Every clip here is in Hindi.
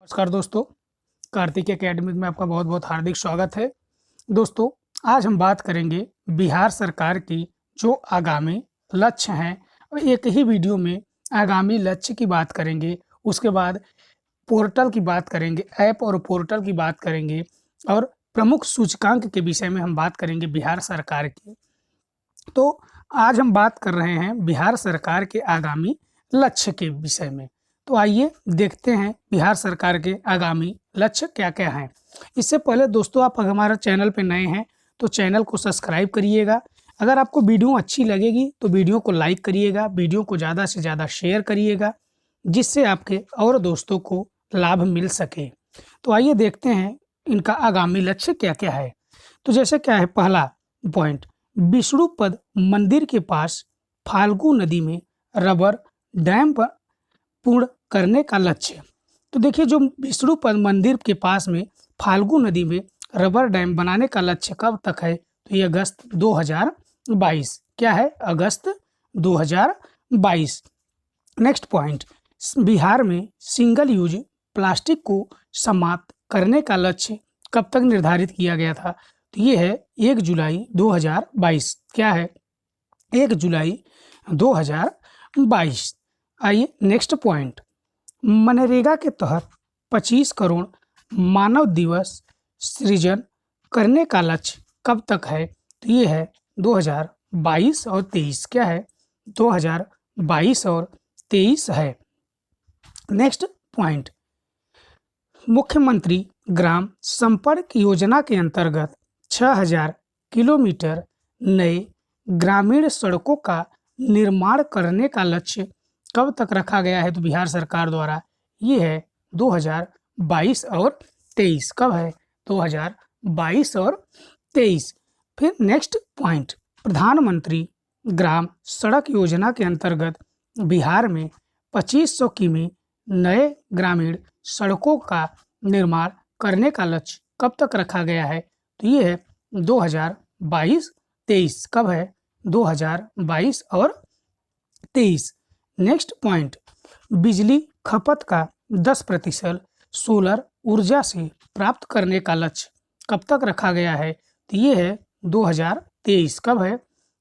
नमस्कार दोस्तों, कार्तिक एकेडमिक में आपका बहुत बहुत हार्दिक स्वागत है। दोस्तों, आज हम बात करेंगे बिहार सरकार की जो आगामी लक्ष्य हैं और एक ही वीडियो में आगामी लक्ष्य की बात करेंगे। उसके बाद पोर्टल की बात करेंगे, ऐप और पोर्टल की बात करेंगे और प्रमुख सूचकांक के विषय में हम बात करेंगे बिहार सरकार की। तो आज हम बात कर रहे हैं बिहार सरकार के आगामी लक्ष्य के विषय में। तो आइए देखते हैं बिहार सरकार के आगामी लक्ष्य क्या-क्या हैं। इससे पहले दोस्तों, आप अगर हमारे चैनल पे नए हैं तो चैनल को सब्सक्राइब करिएगा। अगर आपको वीडियो अच्छी लगेगी तो वीडियो को लाइक करिएगा, वीडियो को ज़्यादा से ज़्यादा शेयर करिएगा, जिससे आपके और दोस्तों को लाभ मिल सके। तो आइए देखते हैं इनका आगामी लक्ष्य क्या-क्या है। तो जैसे क्या है, पहला पॉइंट, विष्णुपद मंदिर के पास फाल्गु नदी में रबर डैम पूर्ण करने का लक्ष्य। तो देखिए, जो विष्णुपद मंदिर के पास में फाल्गु नदी में रबर डैम बनाने का लक्ष्य कब तक है? तो ये अगस्त 2022। क्या है? अगस्त 2022। नेक्स्ट पॉइंट, बिहार में सिंगल यूज प्लास्टिक को समाप्त करने का लक्ष्य कब तक निर्धारित किया गया था? तो ये है 1 जुलाई 2022। क्या है? 1 जुलाई 2022। आइए नेक्स्ट पॉइंट, मनरेगा के तहत 25 करोड़ मानव दिवस सृजन करने का लक्ष्य कब तक है? तो ये है 2022 और 23। क्या है? 2022 और 23 है। नेक्स्ट पॉइंट, मुख्यमंत्री ग्राम संपर्क योजना के अंतर्गत 6000 किलोमीटर नए ग्रामीण सड़कों का निर्माण करने का लक्ष्य कब तक रखा गया है? तो बिहार सरकार द्वारा ये है 2022 और 23। कब है? 2022 और 23। फिर नेक्स्ट पॉइंट, प्रधानमंत्री ग्राम सड़क योजना के अंतर्गत बिहार में 2500 किमी नए ग्रामीण सड़कों का निर्माण करने का लक्ष्य कब तक रखा गया है? तो ये है 2022-23। कब है? 2022 और 23। नेक्स्ट पॉइंट, बिजली खपत का 10% सोलर ऊर्जा से प्राप्त करने का लक्ष्य कब तक रखा गया है? तो ये है 2023। कब है?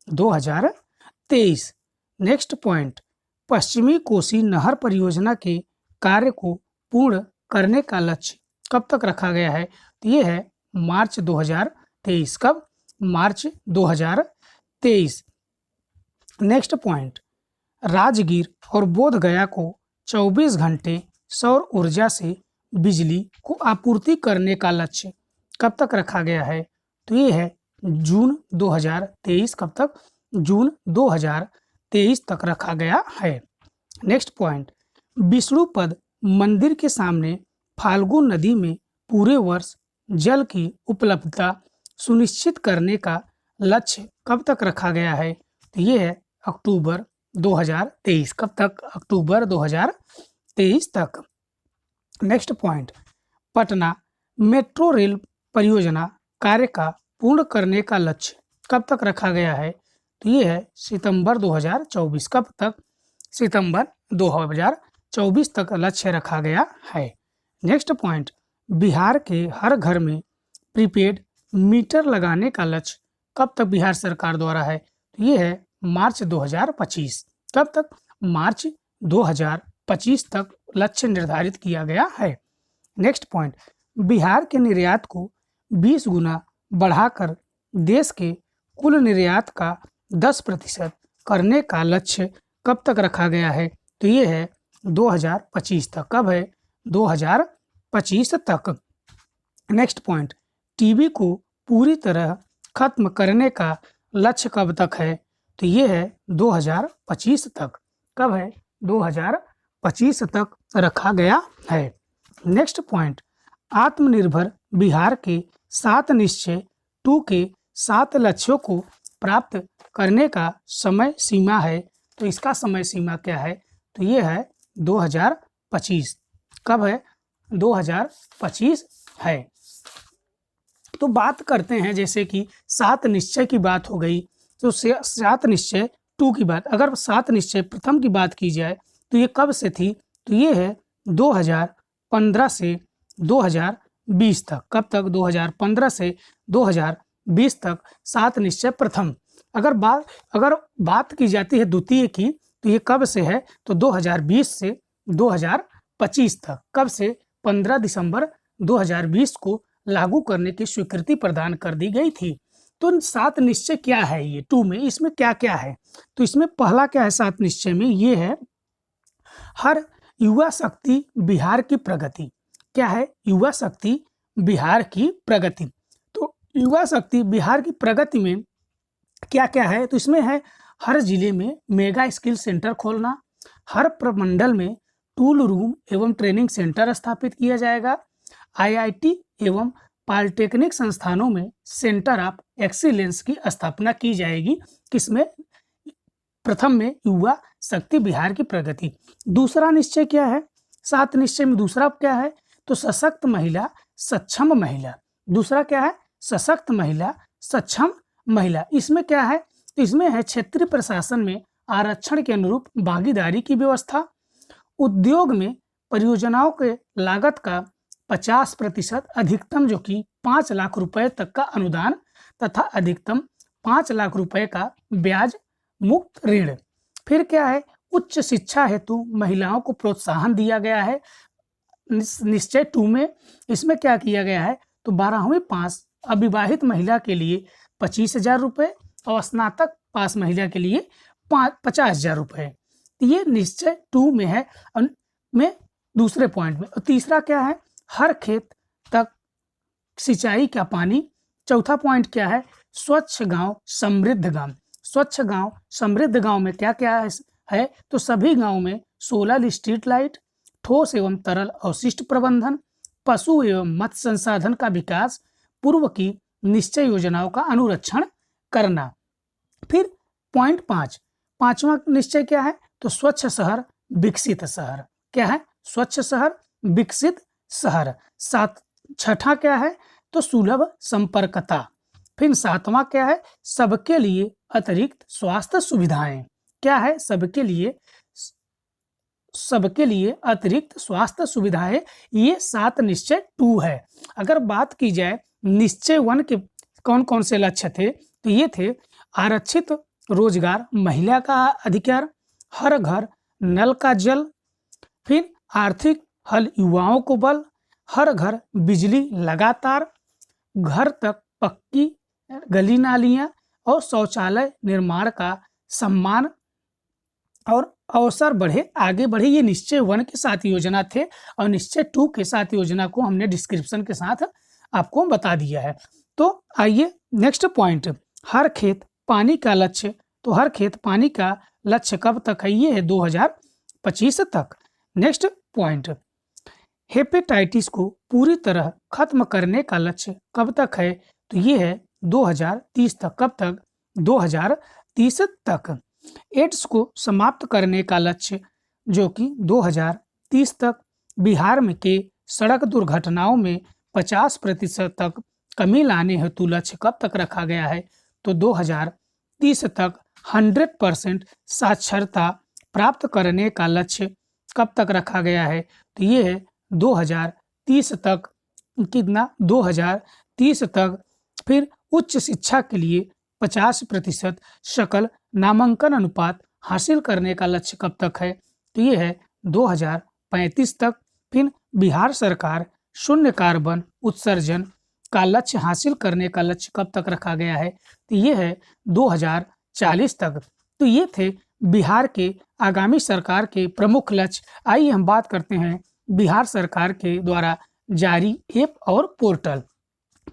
2023। नेक्स्ट पॉइंट, पश्चिमी कोसी नहर परियोजना के कार्य को पूर्ण करने का लक्ष्य कब तक रखा गया है? तो ये है मार्च 2023। कब? मार्च 2023। नेक्स्ट पॉइंट, राजगीर और बोधगया को 24 घंटे सौर ऊर्जा से बिजली को आपूर्ति करने का लक्ष्य कब तक रखा गया है? तो ये है जून 2023। कब तक? जून 2023 तक रखा गया है। नेक्स्ट पॉइंट, विष्णुपद मंदिर के सामने फाल्गु नदी में पूरे वर्ष जल की उपलब्धता सुनिश्चित करने का लक्ष्य कब तक रखा गया है? तो ये है अक्टूबर 2023। कब तक? अक्टूबर 2023 तक। Next point, Patna metro rail परियोजना कार्य का पूर्ण करने का लक्ष्य कब तक रखा गया है? तो ये है सितंबर 2024। कब तक? सितंबर 2024 तक लक्ष्य रखा गया है। नेक्स्ट पॉइंट, बिहार के हर घर में प्रीपेड मीटर लगाने का लक्ष्य कब तक बिहार सरकार द्वारा है? तो ये है मार्च 2025। कब तक? मार्च 2025 तक लक्ष्य निर्धारित किया गया है। नेक्स्ट पॉइंट, बिहार के निर्यात को 20 गुना बढ़ाकर देश के कुल निर्यात का 10% करने का लक्ष्य कब तक रखा गया है? तो ये है 2025 तक। कब है? 2025 तक। नेक्स्ट पॉइंट, टीबी को पूरी तरह खत्म करने का लक्ष्य कब तक है? तो ये है 2025 तक। कब है? 2025 तक रखा गया है। नेक्स्ट पॉइंट, आत्मनिर्भर बिहार के 7 निश्चय 2 के 7 लक्ष्यों को प्राप्त करने का समय सीमा है। तो इसका समय सीमा क्या है? तो ये है 2025। कब है? 2025 है। तो बात करते हैं, जैसे कि 7 निश्चय की बात हो गई, तो 7 निश्चय 2 की बात, अगर 7 निश्चय प्रथम की बात की जाए तो ये कब से थी? तो ये है 2015 से 2020 तक। कब तक? 2015 से 2020 तक 7 निश्चय प्रथम। अगर बात की जाती है द्वितीय की, तो ये कब से है? तो 2020 से 2025 तक। कब से? 15 दिसंबर 2020 को लागू करने की स्वीकृति प्रदान कर दी गई थी। तो 7 निश्चय क्या है ये 2 में? इसमें क्या क्या है? तो इसमें पहला क्या है 7 निश्चय में? ये है हर युवा शक्ति बिहार की प्रगति। क्या है? युवा शक्ति बिहार की प्रगति। तो युवा शक्ति बिहार की प्रगति में क्या क्या है? तो इसमें है हर जिले में मेगा स्किल सेंटर खोलना, हर प्रमंडल में टूल रूम एवं ट्रेनिंग सेंटर स्थापित किया जाएगा, आईआईटी एवं पॉलिटेक्निक संस्थानों में सेंटर ऑफ एक्सीलेंस की स्थापना की जाएगी। किसमें? प्रथम में युवा शक्ति बिहार की प्रगति। दूसरा निश्चय क्या है 7 निश्चय में? दूसरा क्या है? तो सशक्त महिला सक्षम महिला। दूसरा क्या है? सशक्त महिला सक्षम महिला। इसमें क्या है? तो इसमें है क्षेत्रीय प्रशासन में आरक्षण के अनुरूप भागीदारी की व्यवस्था, उद्योग में परियोजनाओं के लागत का 50% अधिकतम जो कि 5 लाख रुपए तक का अनुदान तथा अधिकतम 5 लाख रुपए का ब्याज मुक्त ऋण। फिर क्या है? उच्च शिक्षा हेतु महिलाओं को प्रोत्साहन दिया गया है निश्चय 2 में। इसमें क्या किया गया है? तो 12वीं पास अविवाहित महिला के लिए 25,000 रुपये और स्नातक पास महिला के लिए 50,000 रुपये। ये निश्चय 2 में है में दूसरे पॉइंट में। और तीसरा क्या है? हर खेत तक सिंचाई का पानी। चौथा पॉइंट क्या है? स्वच्छ गांव समृद्ध गांव। स्वच्छ गांव समृद्ध गांव में क्या क्या है? तो सभी गांव में सोलर स्ट्रीट लाइट, ठोस एवं तरल अवशिष्ट प्रबंधन, पशु एवं मत्स्य संसाधन का विकास, पूर्व की निश्चय योजनाओं का अनुरक्षण करना। फिर पॉइंट 5, पांचवा निश्चय क्या है? तो स्वच्छ शहर विकसित शहर। क्या है? स्वच्छ शहर विकसित शहर। छठा क्या है? तो सुलभ संपर्कता। फिर 7वां क्या है? सबके लिए अतिरिक्त स्वास्थ्य सुविधाएं। क्या है? सबके लिए अतिरिक्त स्वास्थ्य सुविधाएं। ये 7 निश्चय 2 है। अगर बात की जाए निश्चय 1 के कौन कौन से लक्ष्य थे, तो ये थे आरक्षित रोजगार, महिला का अधिकार, हर घर नल का जल, फिर आर्थिक हल युवाओं को बल, हर घर बिजली लगातार, घर तक पक्की गली नालियां और शौचालय निर्माण का सम्मान और अवसर बढ़े, आगे बढ़े। ये निश्चय 1 के साथ योजना थे और निश्चय 2 के साथ योजना को हमने डिस्क्रिप्शन के साथ आपको बता दिया है। तो आइए नेक्स्ट पॉइंट, हर खेत पानी का लक्ष्य। तो हर खेत पानी का लक्ष्य कब तक है? ये है 2025 तक। नेक्स्ट पॉइंट, हेपेटाइटिस को पूरी तरह खत्म करने का लक्ष्य कब तक है? तो ये है 2030 तक। कब तक? 2030 तक। एड्स को समाप्त करने का लक्ष्य जो कि 2030 तक। बिहार में के सड़क दुर्घटनाओं में 50% तक कमी लाने हेतु लक्ष्य कब तक रखा गया है? तो 2030 तक 100% साक्षरता प्राप्त करने का लक्ष्य कब तक रखा गया है? तो ये है 2030 तक। कितना? 2030 तक। फिर उच्च शिक्षा के लिए 50% सकल नामांकन अनुपात हासिल करने का लक्ष्य कब तक है? तो ये है 2035 तक। फिर बिहार सरकार शून्य कार्बन उत्सर्जन का लक्ष्य हासिल करने का लक्ष्य कब तक रखा गया है? तो ये है 2040 तक। तो ये थे बिहार के आगामी सरकार के प्रमुख लक्ष्य। आइए हम बात करते हैं बिहार सरकार के द्वारा जारी ऐप और पोर्टल।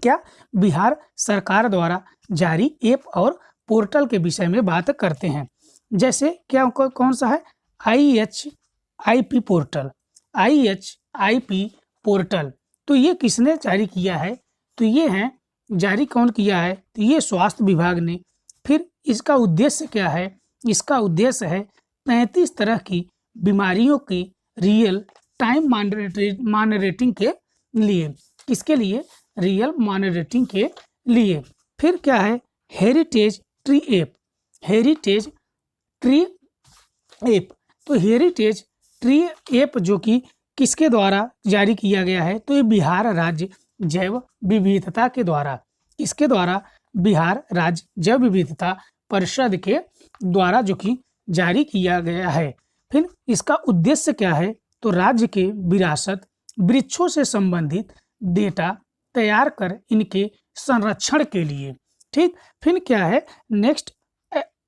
क्या? बिहार सरकार द्वारा जारी ऐप और पोर्टल के विषय में बात करते हैं। जैसे क्या कौन सा है? IHIP portal. IHIP पोर्टल तो ये किसने जारी किया है? तो ये है जारी कौन किया है? तो ये स्वास्थ्य विभाग ने। फिर इसका उद्देश्य क्या है? इसका उद्देश्य है 33 तरह की बीमारियों की रियल टाइम मॉनिटरिंग के लिए। किसके लिए? रियल मॉनिटरिंग के लिए। फिर क्या है? Heritage tree app. Heritage tree app तो हेरिटेज ट्री ऐप जो कि किसके द्वारा जारी किया गया है? तो ये बिहार राज्य जैव विविधता के द्वारा। किसके द्वारा? बिहार राज्य जैव विविधता परिषद के द्वारा जो कि जारी किया गया है। फिर इसका उद्देश्य क्या है? तो राज्य के विरासत वृक्षों से संबंधित डेटा तैयार कर इनके संरक्षण के लिए। ठीक, फिर क्या है? नेक्स्ट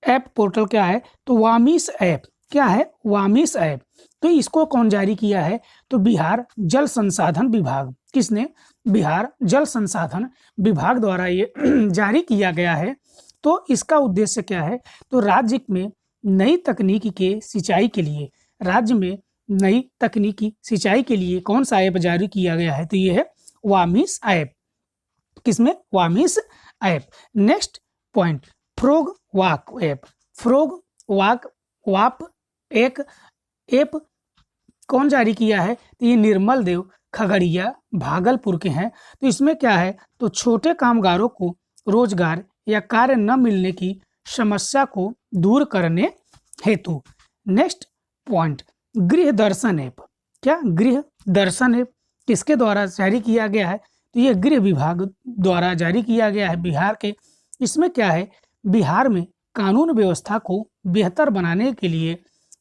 ऐप पोर्टल क्या है? तो वामिस ऐप। क्या है? वामिस ऐप। तो इसको कौन जारी किया है? तो बिहार जल संसाधन विभाग। किसने? बिहार जल संसाधन विभाग द्वारा ये जारी किया गया है। तो इसका उद्देश्य क्या है? तो राज्य में नई तकनीकी के सिंचाई के लिए, राज्य में नई तकनीकी सिंचाई के लिए कौन सा ऐप जारी किया गया है? तो ये है वामिस ऐप। किसमें? वामिस ऐप। नेक्स्ट पॉइंट, फ्रॉग वाक ऐप। फ्रॉग वाप एक ऐप कौन जारी किया है? तो ये निर्मल देव खगड़िया भागलपुर के हैं। तो इसमें क्या है? तो छोटे कामगारों को रोजगार या कार्य न मिलने की समस्या को दूर करने हेतु। नेक्स्ट पॉइंट, गृह दर्शन ऐप। क्या? गृह दर्शन ऐप किसके द्वारा जारी किया गया है? तो ये गृह विभाग द्वारा जारी किया गया है बिहार के। इसमें क्या है? बिहार में कानून व्यवस्था को बेहतर बनाने के लिए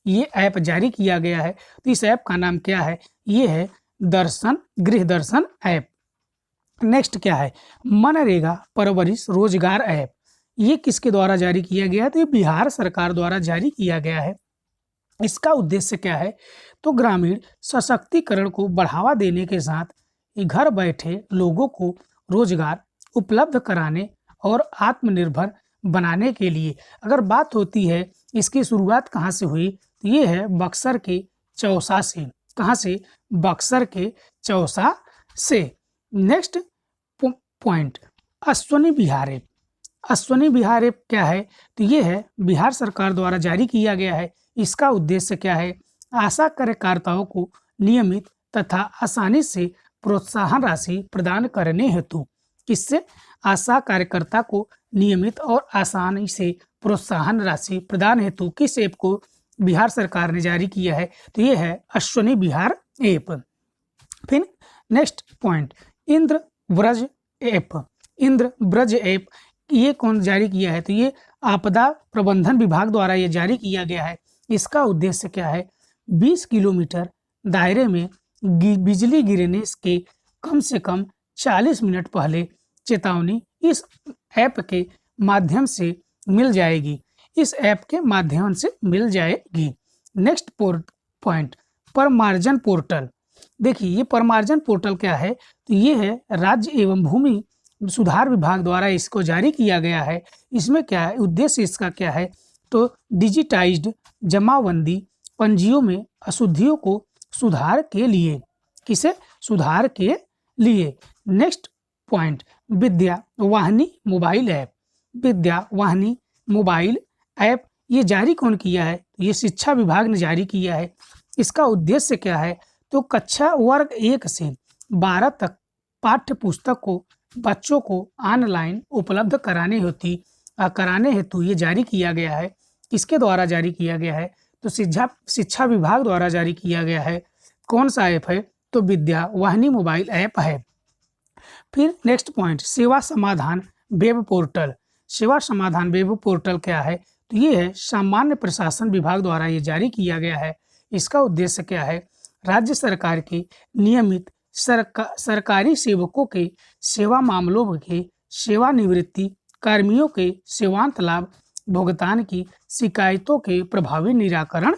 ये ऐप जारी किया गया है। तो इस ऐप का नाम क्या है? ये है गृह दर्शन ऐप। नेक्स्ट क्या है? मनरेगा परवरिश रोजगार ऐप। ये किसके द्वारा जारी किया गया है? तो ये बिहार सरकार द्वारा जारी किया गया है। इसका उद्देश्य क्या है? तो ग्रामीण सशक्तिकरण को बढ़ावा देने के साथ घर बैठे लोगों को रोजगार उपलब्ध कराने और आत्मनिर्भर बनाने के लिए। अगर बात होती है इसकी शुरुआत कहाँ से हुई? तो ये है बक्सर के चौसा से। कहाँ से? बक्सर के चौसा से। Next point, Ashwani Bihar app. Ashwani Bihar app क्या है? तो ये है बिहार सरकार द्वारा जारी किया गया है। इसका उद्देश्य क्या है? आशा कार्यकर्ताओं को नियमित तथा आसानी से प्रोत्साहन राशि प्रदान करने हेतु। किससे? आशा कार्यकर्ता को नियमित और आसानी से प्रोत्साहन राशि प्रदान हेतु किस ऐप को बिहार सरकार ने जारी किया है? तो ये है अश्वनी बिहार ऐप। फिर next point, Indra Braj app. Indra Braj app ये कौन जारी किया है? तो ये आपदा प्रबंधन विभाग द्वारा ये जारी किया गया है। इसका उद्देश्य क्या है? 20 किलोमीटर दायरे में बिजली गिरने के कम से कम 40 मिनट पहले चेतावनी इस ऐप के माध्यम से मिल जाएगी। इस ऐप के माध्यम से मिल जाएगी। नेक्स्ट पॉइंट, परमार्जन पोर्टल। देखिए ये परमार्जन पोर्टल क्या है? तो ये है राज्य एवं भूमि सुधार विभाग द्वारा इसको जारी किया गया है। इसमें क्या है? उद्देश्य इसका क्या है? तो डिजिटाइज्ड जमाबंदी पंजियों में अशुद्धियों को सुधार के लिए। किसे? सुधार के लिए। नेक्स्ट पॉइंट, विद्या वाहिनी मोबाइल ऐप। विद्या वाहिनी मोबाइल ऐप ये जारी कौन किया है? ये शिक्षा विभाग ने जारी किया है। इसका उद्देश्य क्या है? तो कक्षा वर्ग 1 से 12 तक पाठ्य पुस्तक को बच्चों को ऑनलाइन उपलब्ध कराने हेतु ये जारी किया गया है। किसके द्वारा जारी किया गया है? तो शिक्षा विभाग द्वारा जारी किया गया है। कौन सा ऐप है? तो विद्या वाहिनी मोबाइल ऐप है। फिर नेक्स्ट पॉइंट, सेवा समाधान वेब पोर्टल। सेवा समाधान वेब पोर्टल क्या है? तो ये है सामान्य प्रशासन विभाग द्वारा ये जारी किया गया है। इसका उद्देश्य क्या है? राज्य सरकार के नियमित सरकारी सेवकों के सेवा मामलों के सेवानिवृत्ति कर्मियों के सेवांत लाभ भुगतान की शिकायतों के प्रभावी निराकरण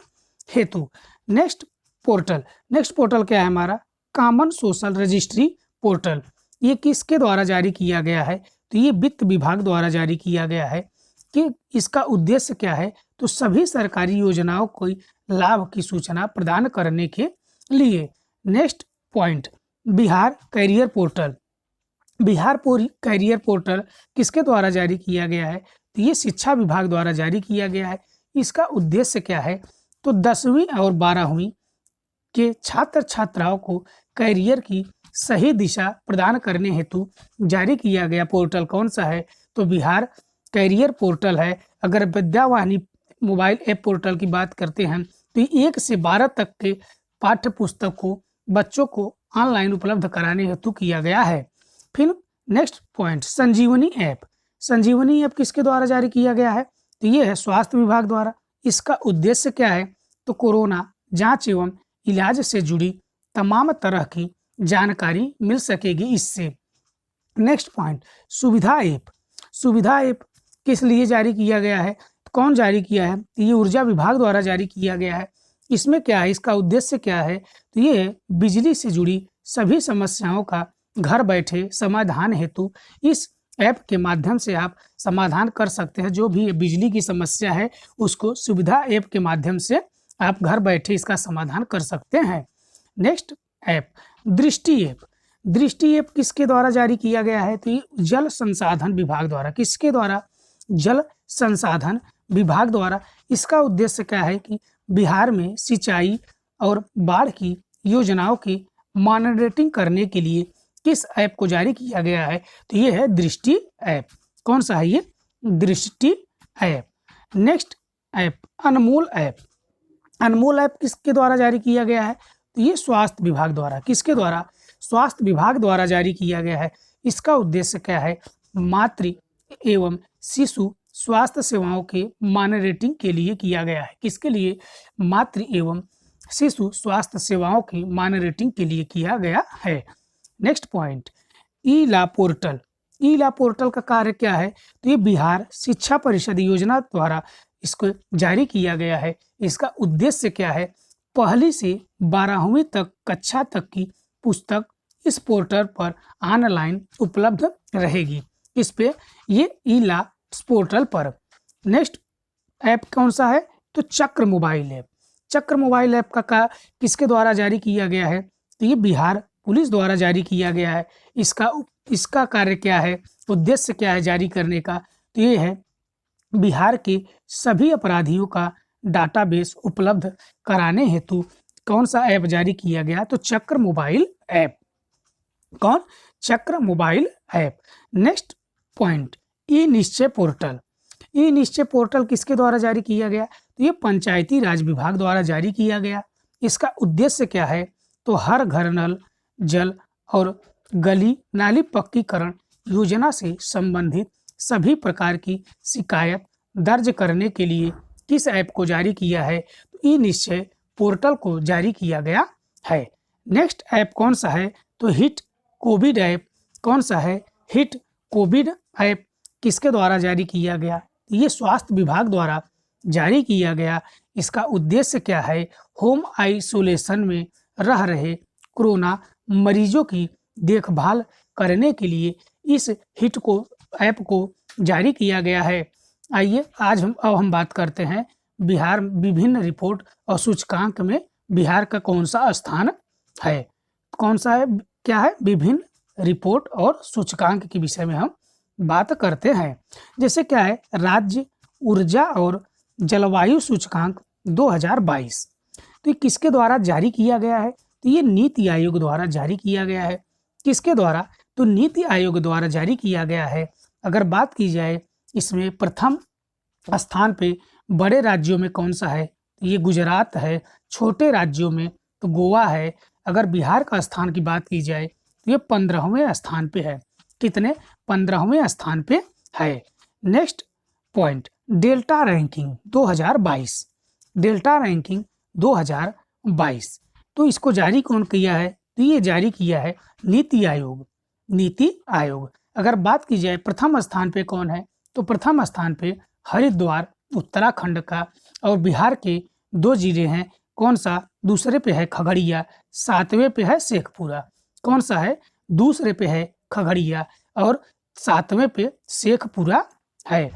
हेतु। नेक्स्ट पोर्टल क्या है हमारा? Common social registry portal. ये किसके द्वारा जारी किया गया है? तो ये वित्त विभाग द्वारा जारी किया गया है। कि इसका उद्देश्य क्या है? तो सभी सरकारी योजनाओं को लाभ की सूचना प्रदान करने के लिए। Next point, Bihar career portal. Bihar career portal किसके द्वारा जारी किया गया है? तो ये शिक्षा विभाग द्वारा जारी किया गया है। इसका उद्देश्य क्या है? तो 10वीं और 12वीं के छात्र छात्राओं को कैरियर की सही दिशा प्रदान करने हेतु जारी किया गया पोर्टल कौन सा है? तो बिहार कैरियर पोर्टल है। अगर विद्यावाहिनी मोबाइल ऐप पोर्टल की बात करते हैं तो 1 से 12 तक के पाठ्य पुस्तक को बच्चों को ऑनलाइन उपलब्ध कराने हेतु किया गया है। फिर नेक्स्ट पॉइंट, संजीवनी ऐप। संजीवनी ऐप किसके द्वारा जारी किया गया है? तो ये है स्वास्थ्य विभाग द्वारा। इसका उद्देश्य क्या है? तो कोरोना जांच एवं इलाज से जुड़ी तमाम तरह की जानकारी मिल सकेगी इससे। नेक्स्ट पॉइंट, सुविधा ऐप। सुविधा ऐप किस लिए जारी किया गया है? कौन जारी किया है? ये ऊर्जा विभाग द्वारा जारी किया गया है। इसमें क्या है? इसका उद्देश्य क्या है? तो ये है बिजली से जुड़ी सभी समस्याओं का घर बैठे समाधान हेतु इस ऐप के माध्यम से आप समाधान कर सकते हैं। जो भी बिजली की समस्या है उसको सुविधा ऐप के माध्यम से आप घर बैठे इसका समाधान कर सकते हैं। नेक्स्ट ऐप, दृष्टि ऐप। दृष्टि ऐप किसके द्वारा जारी किया गया है? तो ये जल संसाधन विभाग द्वारा। किसके द्वारा? जल संसाधन विभाग द्वारा। इसका उद्देश्य क्या है कि बिहार में सिंचाई और बाढ़ की योजनाओं की मॉनिटरिंग करने के लिए किस ऐप को जारी किया गया है? तो ये है दृष्टि ऐप। कौन सा है ये? दृष्टि ऐप। नेक्स्ट ऐप, अनमोल ऐप। अनमोल ऐप किसके द्वारा जारी किया गया है? तो ये स्वास्थ्य विभाग द्वारा। किसके द्वारा? स्वास्थ्य विभाग द्वारा जारी किया गया है। इसका उद्देश्य क्या है? मातृ एवं शिशु स्वास्थ्य सेवाओं के मॉनिटरिंग के लिए किया गया है। किसके लिए? मातृ एवं शिशु स्वास्थ्य सेवाओं की मॉनिटरिंग के लिए किया गया है। नेक्स्ट पॉइंट, ई ला पोर्टल। ई ला पोर्टल का कार्य क्या है? तो ये बिहार शिक्षा परिषद योजना द्वारा इसको जारी किया गया है। इसका उद्देश्य क्या है? पहली से 12वीं तक कक्षा तक की पुस्तक इस पोर्टल पर ऑनलाइन उपलब्ध रहेगी। इस पे ये ई ला पोर्टल पर। नेक्स्ट ऐप कौन सा है? तो चक्र मोबाइल ऐप। चक्र मोबाइल ऐप का किसके द्वारा जारी किया गया है? तो ये बिहार पुलिस द्वारा जारी किया गया है। इसका कार्य क्या है? उद्देश्य क्या है जारी करने का? तो ये है बिहार के सभी अपराधियों का डाटाबेस उपलब्ध कराने हेतु कौन सा ऐप जारी किया गया? तो चक्र मोबाइल ऐप। कौन? चक्र मोबाइल ऐप। नेक्स्ट पॉइंट, ई निश्चय पोर्टल। ई निश्चय पोर्टल किसके द्वारा जारी किया गया? तो ये पंचायती राज विभाग द्वारा जारी किया गया। इसका उद्देश्य क्या है? तो हर घर नल जल और गली नाली पक्कीकरण योजना से संबंधित सभी प्रकार की शिकायत दर्ज करने के लिए किस ऐप को जारी किया है? तो ई निश्चय पोर्टल को जारी किया गया है। नेक्स्ट ऐप कौन सा है? तो हिट कोविड ऐप। कौन सा है? हिट कोविड ऐप किसके द्वारा जारी किया गया? ये स्वास्थ्य विभाग द्वारा जारी किया गया। इसका उद्देश्य क्या है? होम आइसोलेशन में रह रहे कोरोना मरीजों की देखभाल करने के लिए इस हिट को ऐप को जारी किया गया है। आइए आज हम बात करते हैं बिहार विभिन्न रिपोर्ट और सूचकांक में बिहार का कौन सा स्थान है। कौन सा है? क्या है? विभिन्न रिपोर्ट और सूचकांक के विषय में हम बात करते हैं। जैसे क्या है? राज्य ऊर्जा और जलवायु सूचकांक 2022। तो ये किसके द्वारा जारी किया गया है? तो ये नीति आयोग द्वारा जारी किया गया है। किसके द्वारा? तो नीति आयोग द्वारा जारी किया गया है। अगर बात की जाए इसमें प्रथम स्थान पे बड़े राज्यों में कौन सा है? तो ये गुजरात है। छोटे राज्यों में तो गोवा है। अगर बिहार का स्थान की बात की जाए तो ये 15वें स्थान पे है। कितने? 15वें स्थान पे है। Next point, delta ranking 2022। Delta ranking 2022 तो इसको जारी कौन किया है? तो ये जारी किया है नीति आयोग। नीति आयोग। अगर बात की जाए प्रथम स्थान पे कौन है? तो प्रथम स्थान पे हरिद्वार उत्तराखंड का और बिहार के 2 जिले हैं। कौन सा? दूसरे पे है खगड़िया, 7वें पे है शेखपुरा। कौन सा है? दूसरे पे है खगड़िया और 7वें पे शेखपुरा है।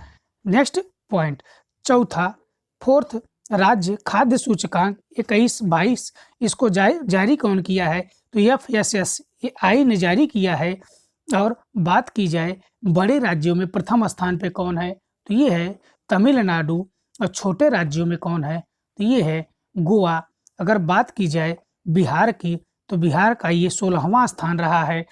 नेक्स्ट पॉइंट, चौथा फोर्थ राज्य खाद्य सूचकांक 21-22 इसको जारी कौन किया है? तो FSSAI ने जारी किया है। और बात की जाए बड़े राज्यों में प्रथम स्थान पे कौन है? तो ये है तमिलनाडु। और छोटे राज्यों में कौन है? तो ये है गोवा। अगर बात की जाए बिहार की तो बिहार का ये 16वां स्थान रहा है।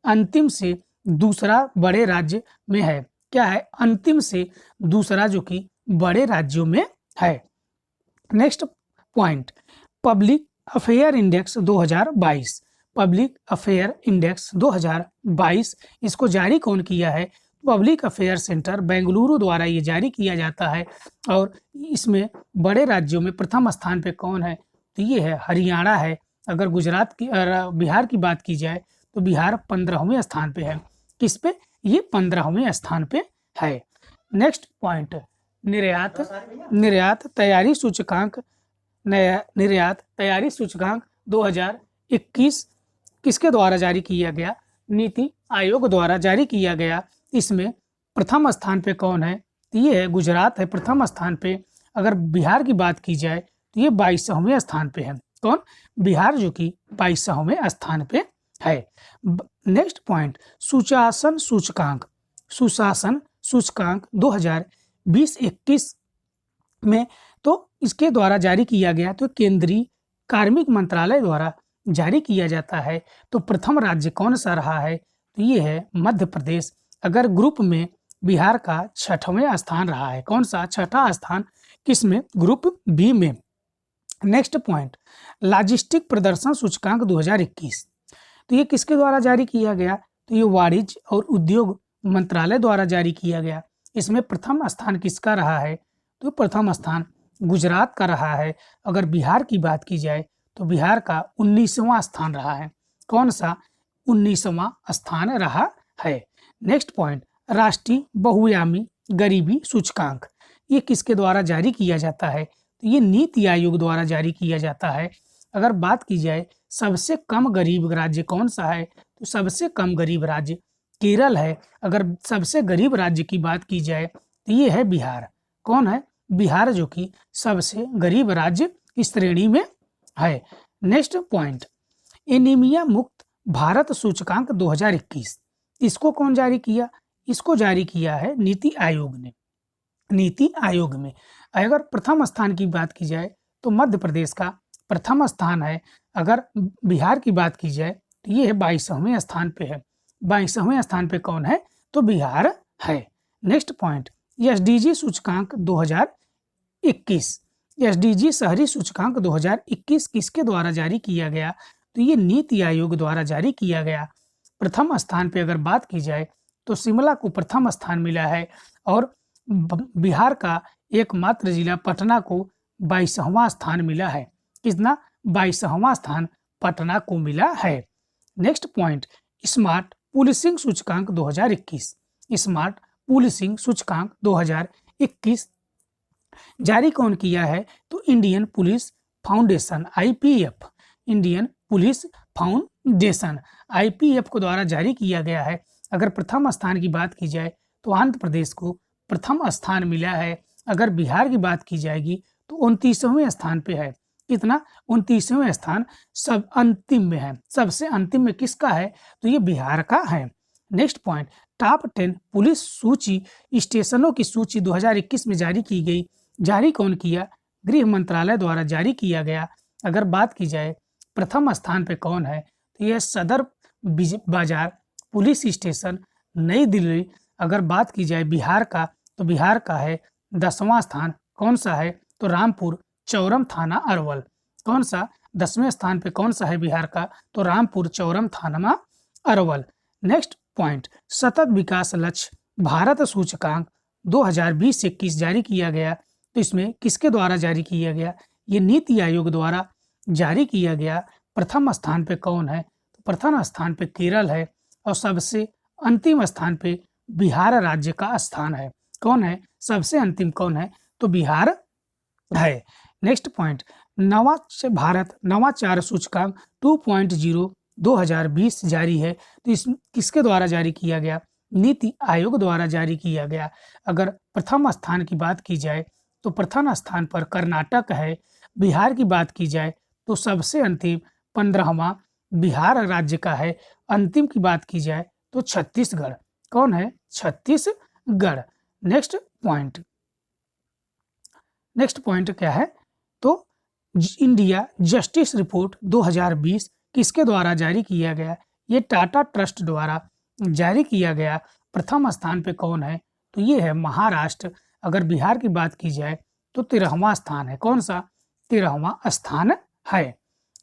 अंतिम से दूसरा बड़े राज्य में है। क्या है? अंतिम से दूसरा जो कि बड़े राज्यों में है। Next point, public affair index 2022, public affair index 2022 इसको जारी कौन किया है? पब्लिक अफेयर सेंटर बेंगलुरु द्वारा ये जारी किया जाता है। और इसमें बड़े राज्यों में प्रथम स्थान पे कौन है? तो ये है हरियाणा है। अगर गुजरात की बिहार की बात की जाए तो बिहार 15वें स्थान पे है। किस पे? ये 15वें स्थान पे है। नेक्स्ट पॉइंट, निर्यात तैयारी सूचकांक, निर्यात तैयारी सूचकांक 2021 किसके द्वारा जारी किया गया? नीति आयोग द्वारा जारी किया गया। इसमें प्रथम स्थान पे कौन है? तो ये है गुजरात है प्रथम स्थान पे। अगर बिहार की बात की जाए तो ये 22वें स्थान पे है। कौन? बिहार, जो कि 22वें स्थान पे है। नेक्स्ट पॉइंट, सुशासन सूचकांक, सुशासन सूचकांक 2020-21 में तो इसके द्वारा जारी किया गया, तो केंद्रीय कार्मिक मंत्रालय द्वारा जारी किया जाता है। तो प्रथम राज्य कौन सा रहा है? तो ये है मध्य प्रदेश। अगर ग्रुप में बिहार का 6वां स्थान रहा है। कौन सा? 6वां स्थान। किसमें? ग्रुप बी में। नेक्स्ट पॉइंट, लॉजिस्टिक प्रदर्शन सूचकांक 2021, तो ये किसके द्वारा जारी किया गया? तो ये वाणिज्य और उद्योग मंत्रालय द्वारा जारी किया गया। इसमें प्रथम स्थान किसका रहा है? तो प्रथम स्थान गुजरात का रहा है। अगर बिहार की बात की जाए तो बिहार का 19वां स्थान रहा है। कौन सा? 19वां स्थान रहा है। नेक्स्ट पॉइंट, राष्ट्रीय बहुआयामी गरीबी सूचकांक, ये किसके द्वारा जारी किया जाता है? तो ये नीति आयोग द्वारा जारी किया जाता है। अगर बात की जाए सबसे कम गरीब राज्य कौन सा है? तो सबसे कम गरीब राज्य केरल है। अगर सबसे गरीब राज्य की बात की जाए तो ये है बिहार। कौन है? बिहार, जो कि सबसे गरीब राज्य की श्रेणी में है। नेक्स्ट पॉइंट, एनीमिया मुक्त भारत सूचकांक 2021, इसको कौन जारी किया? इसको जारी किया है नीति आयोग ने। नीति आयोग में अगर प्रथम स्थान की बात की जाए तो मध्य प्रदेश का प्रथम स्थान है। अगर बिहार की बात की जाए तो ये है 22वें स्थान पे है। 22वें स्थान पे कौन है? तो बिहार है। नेक्स्ट पॉइंट, एसडीजी सूचकांक 2021, एसडीजी शहरी सूचकांक 2021 किसके द्वारा जारी किया गया? तो ये नीति आयोग द्वारा जारी किया गया। प्रथम स्थान पे अगर बात की जाए तो शिमला को प्रथम स्थान मिला है और बिहार का एकमात्र जिला पटना को 22वां स्थान मिला है। कितना? 22वां स्थान पटना को मिला है। नेक्स्ट पॉइंट, स्मार्ट पुलिसिंग सूचकांक 2021, स्मार्ट पुलिसिंग सूचकांक 2021 जारी कौन किया है? तो Indian police foundation, IPF, Indian police foundation, IPF को द्वारा जारी किया गया है। अगर प्रथम स्थान की बात की जाए तो आंध्र प्रदेश को प्रथम स्थान मिला है। अगर बिहार की बात की जाएगी तो 29वें स्थान पे है। कितना? 29वें स्थान सब अंतिम में है। सबसे अंतिम में किसका है? तो ये बिहार का है। नेक्स्ट पॉइंट, टॉप 10 पुलिस सूची स्टेशनों की सूची 2021 में जारी की गई। जारी कौन किया? गृह मंत्रालय द्वारा जारी किया गया। अगर बात की जाए प्रथम स्थान पे कौन है? तो यह सदर बाजार पुलिस स्टेशन नई दिल्ली। अगर बात की जाए बिहार का तो बिहार का है 10वां स्थान। कौन सा है? तो रामपुर चौरम थाना अरवल। कौन सा? 10वें स्थान पे कौन सा है बिहार का? तो रामपुर चौरम थाना अरवल। नेक्स्ट पॉइंट, सतत विकास लक्ष्य भारत सूचकांक 2020-21 जारी किया गया। तो इसमें किसके द्वारा जारी किया गया? ये नीति आयोग द्वारा जारी किया गया। प्रथम स्थान पे कौन है? तो प्रथम स्थान पे केरल है और सबसे अंतिम स्थान पे बिहार राज्य का स्थान है। कौन है? सबसे अंतिम कौन है? तो बिहार है। नेक्स्ट पॉइंट, भारत नवाचार सूचकांक 2.0 2020 जारी है। तो इस किसके द्वारा जारी किया गया? नीति आयोग द्वारा जारी किया गया। अगर प्रथम स्थान की बात की जाए तो प्रथम स्थान पर कर्नाटक है। बिहार की बात की जाए तो सबसे अंतिम 15वां बिहार राज्य का है। अंतिम की बात की जाए तो छत्तीसगढ़। कौन है? छत्तीसगढ़। नेक्स्ट पॉइंट क्या है? तो इंडिया जस्टिस रिपोर्ट 2020 किसके द्वारा जारी किया गया? ये टाटा ट्रस्ट द्वारा जारी किया गया। प्रथम स्थान पे कौन है? तो ये है महाराष्ट्र। अगर बिहार की बात की जाए तो 13वां स्थान है। कौन सा? 13वां स्थान है।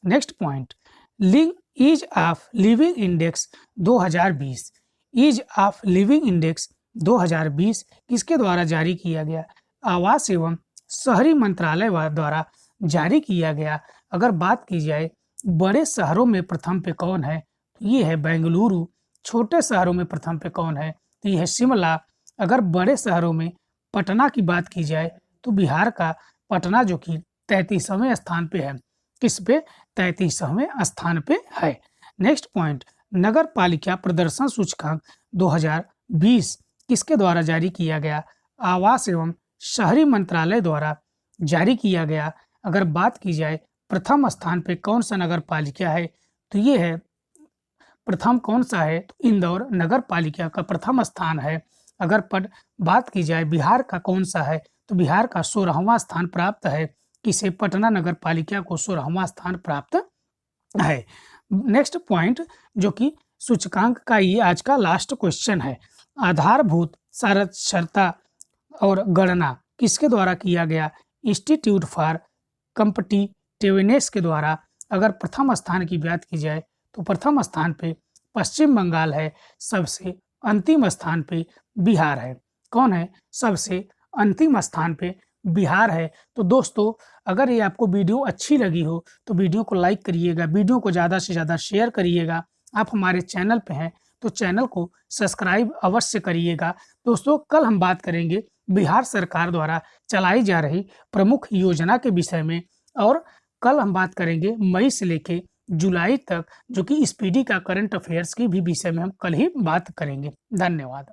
नेक्स्ट पॉइंट, लिंग ease of living index 2020, ease of living index 2020 किसके द्वारा जारी किया गया? आवास एवं शहरी मंत्रालय द्वारा जारी किया गया। अगर बात की जाए बड़े शहरों में प्रथम पे कौन है, तो ये है बेंगलुरु। छोटे शहरों में प्रथम पे कौन है, तो ये है शिमला। अगर बड़े शहरों में पटना की बात की जाए तो बिहार का पटना जो कि 33वें स्थान पे है। किस पे? 33वें स्थान पे है। नेक्स्ट पॉइंट, नगर पालिका प्रदर्शन सूचकांक 2020 किसके द्वारा जारी किया गया? आवास एवं शहरी मंत्रालय द्वारा जारी किया गया। अगर बात की जाए प्रथम स्थान पे कौन सा नगर पालिका है, तो ये है प्रथम कौन सा है, तो इंदौर नगर पालिका का प्रथम स्थान है। अगर बात की जाए बिहार का कौन सा है, तो बिहार का 16वां स्थान प्राप्त है। किसे? पटना नगर पालिका को 16वां स्थान प्राप्त है। नेक्स्ट पॉइंट जो कि सूचकांक का ये आज का लास्ट क्वेश्चन है, आधारभूत साक्षरता और गणना किसके द्वारा किया गया? इंस्टीट्यूट फॉर कॉम्पिटिटिवनेस के द्वारा। अगर प्रथम स्थान की बात की जाए तो प्रथम स्थान पे पश्चिम बंगाल है, सबसे अंतिम स्थान पे बिहार है। कौन है? सबसे अंतिम स्थान पे बिहार है। तो दोस्तों, अगर ये आपको वीडियो अच्छी लगी हो तो वीडियो को लाइक करिएगा, वीडियो को ज़्यादा से ज़्यादा शेयर करिएगा। आप हमारे चैनल पे हैं तो चैनल को सब्सक्राइब अवश्य करिएगा। दोस्तों, कल हम बात करेंगे बिहार सरकार द्वारा चलाई जा रही प्रमुख योजना के विषय में, और कल हम बात करेंगे मई से लेके जुलाई तक जो कि स्पीडी का करंट अफेयर्स के भी विषय में हम कल ही बात करेंगे। धन्यवाद।